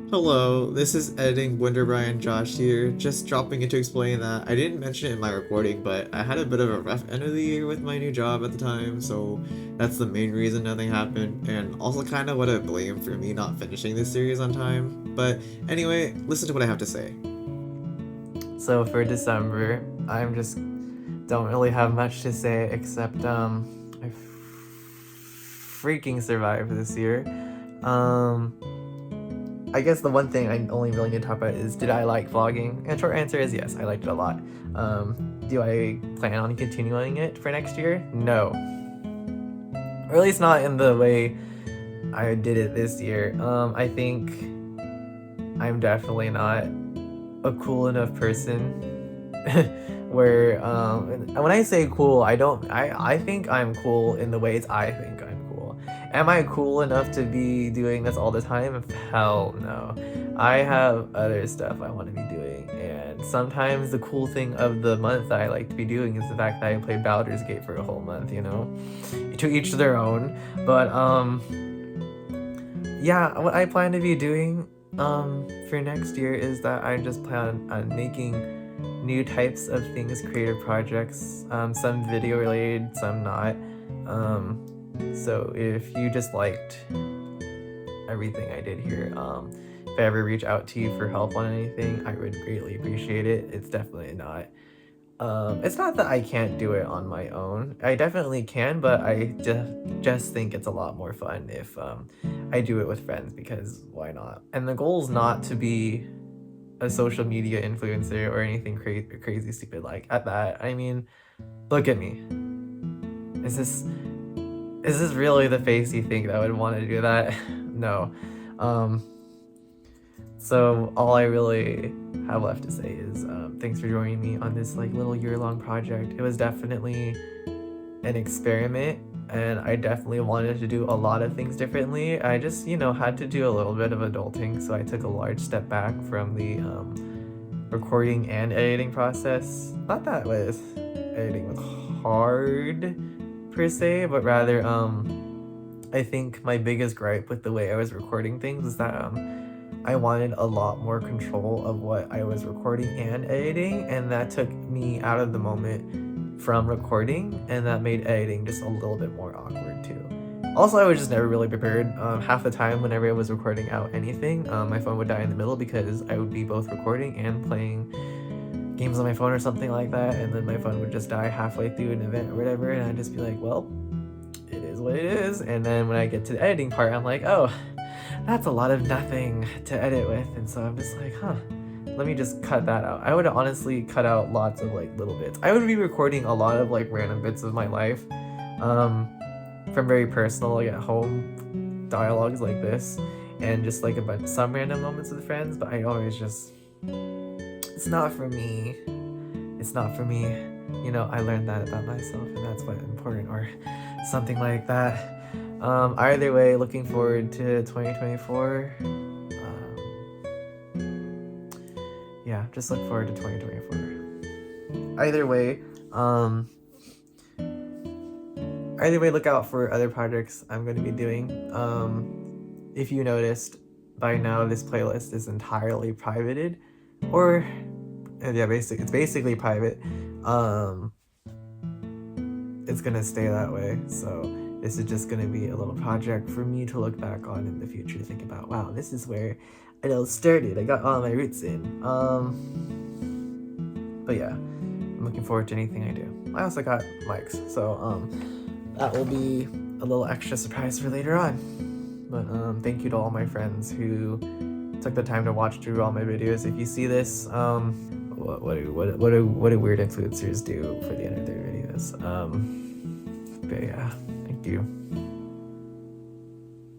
Hello, this is editing Wonder Brian Josh here, just dropping in to explain that I didn't mention it in my recording, but I had a bit of a rough end of the year with my new job at the time, so that's the main reason nothing happened, and also kind of what I blame for me not finishing this series on time. But anyway, listen to what I have to say. So for December, I'm just don't really have much to say except I freaking survived this year. Um I guess the one thing I only really need to talk about is, did I like vlogging? And short answer is yes, I liked it a lot. Do I plan on continuing it for next year? No. Or at least not in the way I did it this year. I think I'm definitely not a cool enough person where when I say cool, I think I'm cool in the ways I think I'm cool. Am I cool enough to be doing this all the time? Hell no. I have other stuff I want to be doing, and sometimes the cool thing of the month that I like to be doing is the fact that I played Baldur's Gate for a whole month, you know? To each their own. But yeah, what I plan to be doing for next year is that I just plan on making new types of things, creative projects, some video related, some not. So if you just liked everything I did here, if I ever reach out to you for help on anything, I would greatly appreciate it. It's definitely not it's not that I can't do it on my own. I definitely can, but I just think it's a lot more fun if I do it with friends, because why not? And the goal is not to be a social media influencer or anything crazy stupid like at that. I mean, look at me. Is this really the face you think that would want to do that? No. Um, so all I really have left to say is thanks for joining me on this like little year-long project. It was definitely an experiment, and I definitely wanted to do a lot of things differently. I just, had to do a little bit of adulting, so I took a large step back from the recording and editing process. Not that was editing was hard per se, but rather I think my biggest gripe with the way I was recording things is that I wanted a lot more control of what I was recording and editing, and that took me out of the moment from recording, and that made editing just a little bit more awkward too. Also, I was just never really prepared. Half the time, whenever I was recording out anything, my phone would die in the middle because I would be both recording and playing games on my phone or something like that, and then my phone would just die halfway through an event or whatever, and I'd just be like, well, it is what it is. And then when I get to the editing part, I'm like, oh, that's a lot of nothing to edit with. And so I'm just like, let me just cut that out. I would honestly cut out lots of like little bits. I would be recording a lot of like random bits of my life, from very personal, like at home dialogues like this, and just like some random moments with friends. But I always just, it's not for me. It's not for me. I learned that about myself, and that's what's important, or something like that. Either way, looking forward to 2024. Yeah, just look forward to 2024. Either way, look out for other projects I'm going to be doing. If you noticed by now, this playlist is entirely privated, or yeah, it's basically private. It's gonna stay that way. So this is just gonna be a little project for me to look back on in the future, to think about, wow, this is where it all started. I got all my roots in. But yeah, I'm looking forward to anything I do. I also got mics, so that will be a little extra surprise for later on. But thank you to all my friends who took the time to watch through all my videos. If you see this, what do weird influencers do for the end of their videos? But yeah, thank you.